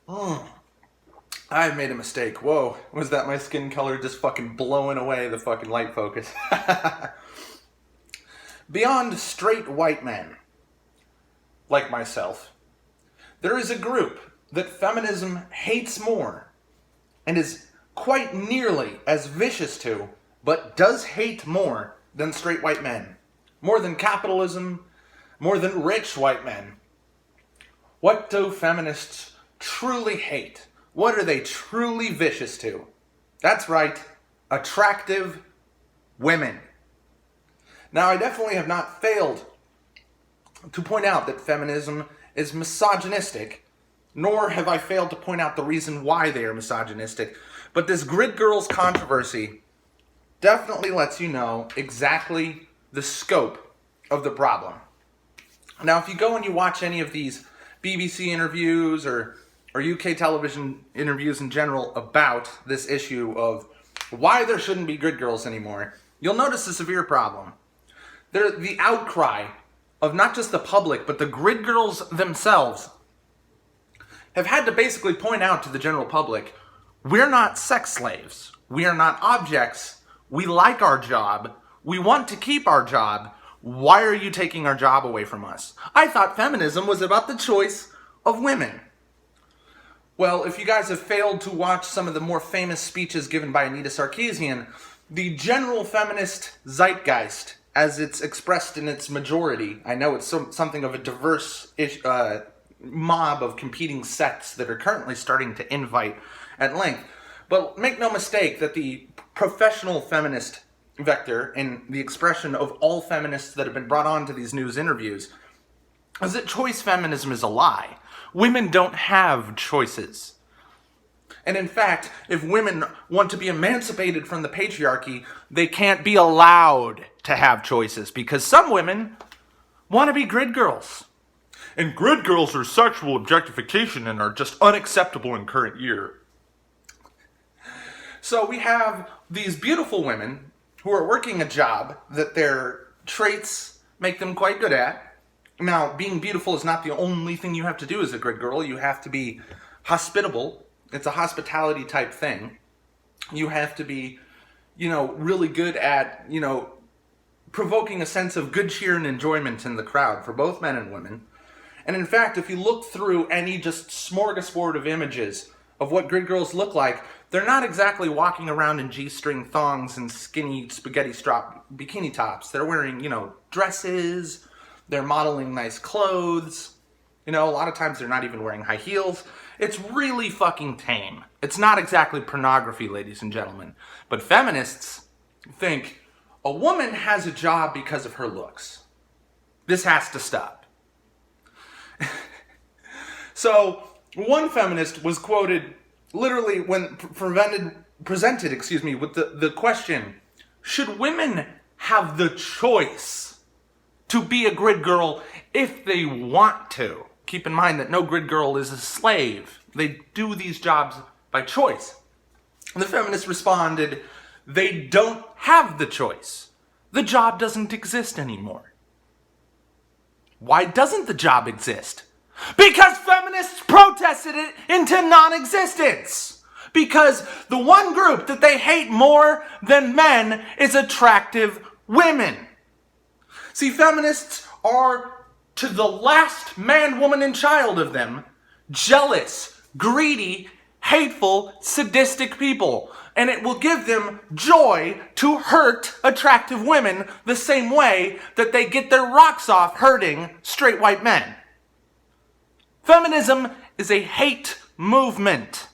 I've made a mistake. Whoa, was that my skin color just fucking blowing away the fucking light focus? Beyond straight white men, like myself, there is a group that feminism hates more and is quite nearly as vicious to, but does hate more than straight white men. More than capitalism, more than rich white men. What do feminists truly hate? What are they truly vicious to? That's right, attractive women. Now, I definitely have not failed to point out that feminism is misogynistic, nor have I failed to point out the reason why they are misogynistic. But this Grid Girls controversy definitely lets you know exactly the scope of the problem. Now, if you go and you watch any of these BBC interviews or UK television interviews in general about this issue of why there shouldn't be grid girls anymore, you'll notice a severe problem. The outcry of not just the public, but the grid girls themselves have had to basically point out to the general public, we're not sex slaves. We are not objects. We like our job. We want to keep our job. Why are you taking our job away from us? I thought feminism was about the choice of women. Well, if you guys have failed to watch some of the more famous speeches given by Anita Sarkeesian, the general feminist zeitgeist, as it's expressed in its majority, I know it's something of a diverse mob of competing sects that are currently starting to invite at length. But make no mistake that the professional feminist vector and the expression of all feminists that have been brought on to these news interviews is that choice feminism is a lie. Women don't have choices. And in fact, if women want to be emancipated from the patriarchy, they can't be allowed to have choices because some women want to be grid girls. And grid girls are sexual objectification and are just unacceptable in current year. So we have these beautiful women who are working a job that their traits make them quite good at. Now, being beautiful is not the only thing you have to do as a grid girl. You have to be hospitable. It's a hospitality type thing. You have to be, really good at, provoking a sense of good cheer and enjoyment in the crowd for both men and women. And in fact, if you look through any just smorgasbord of images of what grid girls look like, they're not exactly walking around in G-string thongs and skinny spaghetti strap bikini tops. They're wearing, dresses. They're modeling nice clothes. A lot of times they're not even wearing high heels. It's really fucking tame. It's not exactly pornography, ladies and gentlemen. But feminists think a woman has a job because of her looks. This has to stop. So, one feminist was quoted literally when presented with the question, should women have the choice to be a grid girl if they want to? Keep in mind that no grid girl is a slave. They do these jobs by choice. And the feminists responded, they don't have the choice. The job doesn't exist anymore. Why doesn't the job exist? Because feminists protested it into non-existence. Because the one group that they hate more than men is attractive women. See, feminists are, to the last man, woman, and child of them, jealous, greedy, hateful, sadistic people. And it will give them joy to hurt attractive women the same way that they get their rocks off hurting straight white men. Feminism is a hate movement.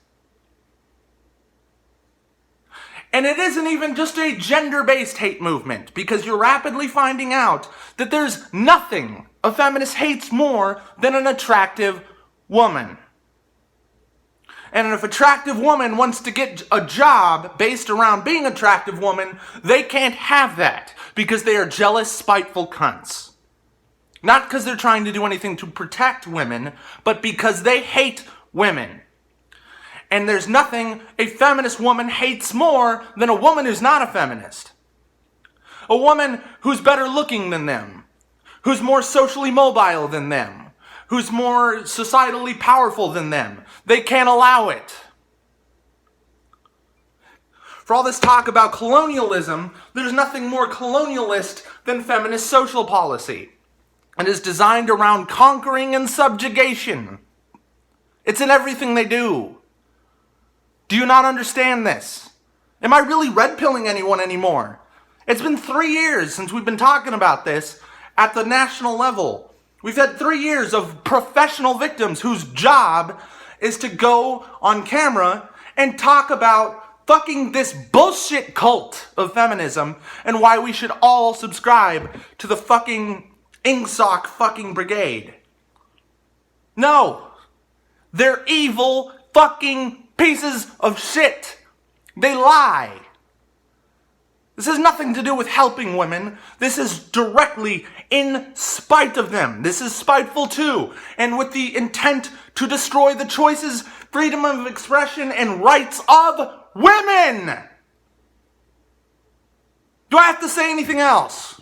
And it isn't even just a gender-based hate movement, because you're rapidly finding out that there's nothing a feminist hates more than an attractive woman. And if an attractive woman wants to get a job based around being an attractive woman, they can't have that, because they are jealous, spiteful cunts. Not because they're trying to do anything to protect women, but because they hate women. And there's nothing a feminist woman hates more than a woman who's not a feminist. A woman who's better looking than them, who's more socially mobile than them, who's more societally powerful than them. They can't allow it. For all this talk about colonialism, there's nothing more colonialist than feminist social policy. It is designed around conquering and subjugation. It's in everything they do. Do you not understand this? Am I really red-pilling anyone anymore? It's been 3 years since we've been talking about this at the national level. We've had 3 years of professional victims whose job is to go on camera and talk about fucking this bullshit cult of feminism and why we should all subscribe to the fucking Ingsoc fucking brigade. No. They're evil fucking pieces of shit. They lie. This has nothing to do with helping women. This is directly in spite of them. This is spiteful too, and with the intent to destroy the choices, freedom of expression, and rights of women! Do I have to say anything else?